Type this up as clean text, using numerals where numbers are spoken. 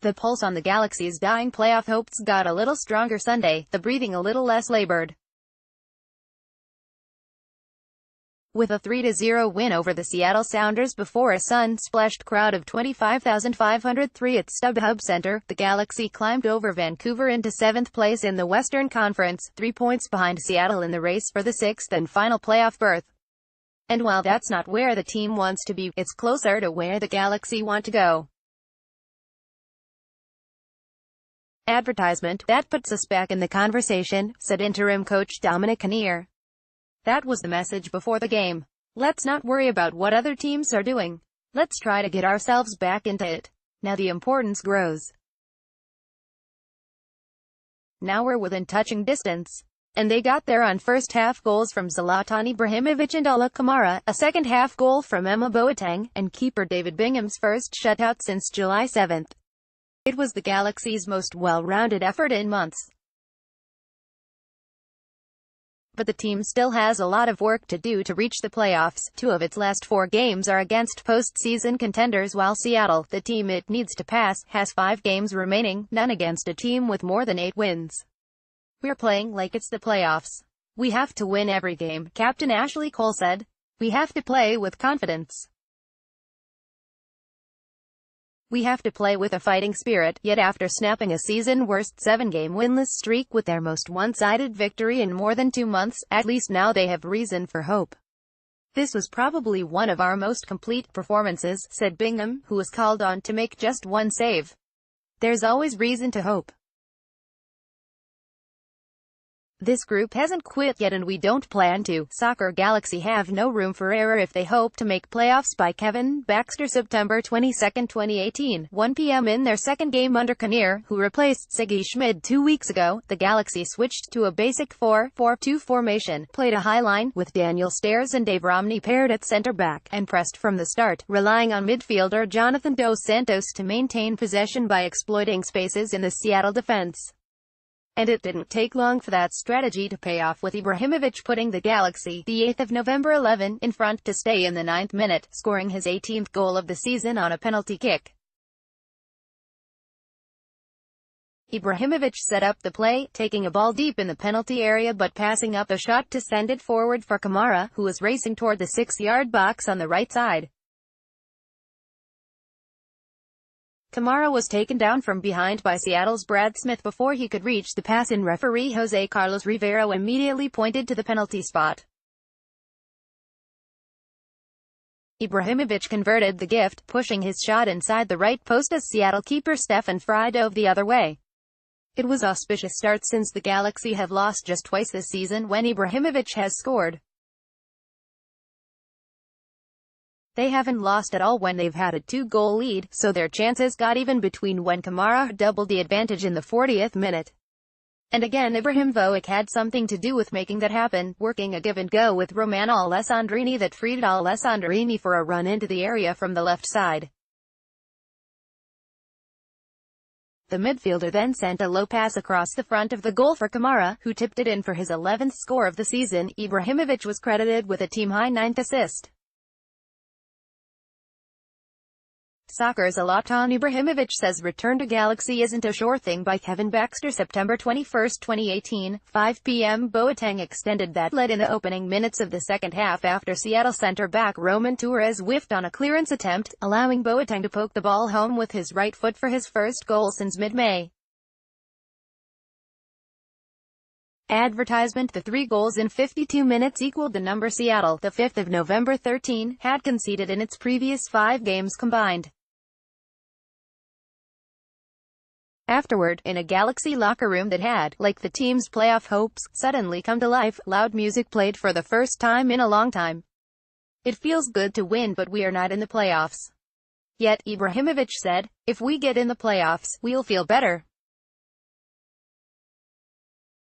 The pulse on the Galaxy's dying playoff hopes got a little stronger Sunday, the breathing a little less labored. With a 3-0 win over the Seattle Sounders before a sun-splashed crowd of 25,503 at StubHub Center, the Galaxy climbed over Vancouver into 7th place in the Western Conference, 3 points behind Seattle in the race for the 6th and final playoff berth. And while that's not where the team wants to be, it's closer to where the Galaxy want to go. Advertisement, that puts us back in the conversation, said interim coach Dominic Kinnear. That was the message before the game. Let's not worry about what other teams are doing. Let's try to get ourselves back into it. Now the importance grows. Now we're within touching distance. And they got there on first-half goals from Zlatan Ibrahimovic and Ola Kamara, a second-half goal from Emma Boateng, and keeper David Bingham's first shutout since July 7. It was the Galaxy's most well-rounded effort in months. But the team still has a lot of work to do to reach the playoffs. 2 of its last 4 games are against postseason contenders, while Seattle, the team it needs to pass, has 5 games remaining, none against a team with more than 8 wins. We're playing like it's the playoffs. We have to win every game, Captain Ashley Cole said. We have to play with confidence. We have to play with a fighting spirit, yet after snapping a season-worst 7-game winless streak with their most one-sided victory in more than 2 months, at least now they have reason for hope. This was probably one of our most complete performances, said Bingham, who was called on to make just 1 save. There's always reason to hope. This group hasn't quit yet and we don't plan to. Soccer Galaxy have no room for error if they hope to make playoffs by Kevin Baxter September 22, 2018, 1 p.m. in their second game under Kinnear, who replaced Sigi Schmid 2 weeks ago. The Galaxy switched to a basic 4-4-2 formation, played a high line, with Daniel Stairs and Dave Romney paired at center-back, and pressed from the start, relying on midfielder Jonathan Dos Santos to maintain possession by exploiting spaces in the Seattle defense. And it didn't take long for that strategy to pay off, with Ibrahimovic putting the Galaxy, the 8th of November 11, in front to stay in the 9th minute, scoring his 18th goal of the season on a penalty kick. Ibrahimovic set up the play, taking a ball deep in the penalty area but passing up a shot to send it forward for Kamara, who was racing toward the 6-yard box on the right side. Kamara was taken down from behind by Seattle's Brad Smith before he could reach the pass, and referee Jose Carlos Rivero immediately pointed to the penalty spot. Ibrahimovic converted the gift, pushing his shot inside the right post as Seattle keeper Stefan Frei dove the other way. It was an auspicious start since the Galaxy have lost just twice this season when Ibrahimovic has scored. They haven't lost at all when they've had a 2-goal lead, so their chances got even between when Kamara doubled the advantage in the 40th minute. And again Ibrahimovic had something to do with making that happen, working a give-and-go with Romain Alessandrini that freed Alessandrini for a run into the area from the left side. The midfielder then sent a low pass across the front of the goal for Kamara, who tipped it in for his 11th score of the season. Ibrahimovic was credited with a team-high 9th assist. Soccer's Zlatan Ibrahimovic says return to Galaxy isn't a sure thing by Kevin Baxter September 21, 2018, 5 p.m. Boateng extended that lead in the opening minutes of the second half after Seattle center-back Roman Torres whiffed on a clearance attempt, allowing Boateng to poke the ball home with his right foot for his first goal since mid-May. Advertisement. The 3 goals in 52 minutes equaled the number Seattle, the 5th of November 13, had conceded in its previous 5 games combined. Afterward, in a Galaxy locker room that had, like the team's playoff hopes, suddenly come to life, loud music played for the first time in a long time. It feels good to win, but we are not in the playoffs yet, Ibrahimovic said. If we get in the playoffs, we'll feel better.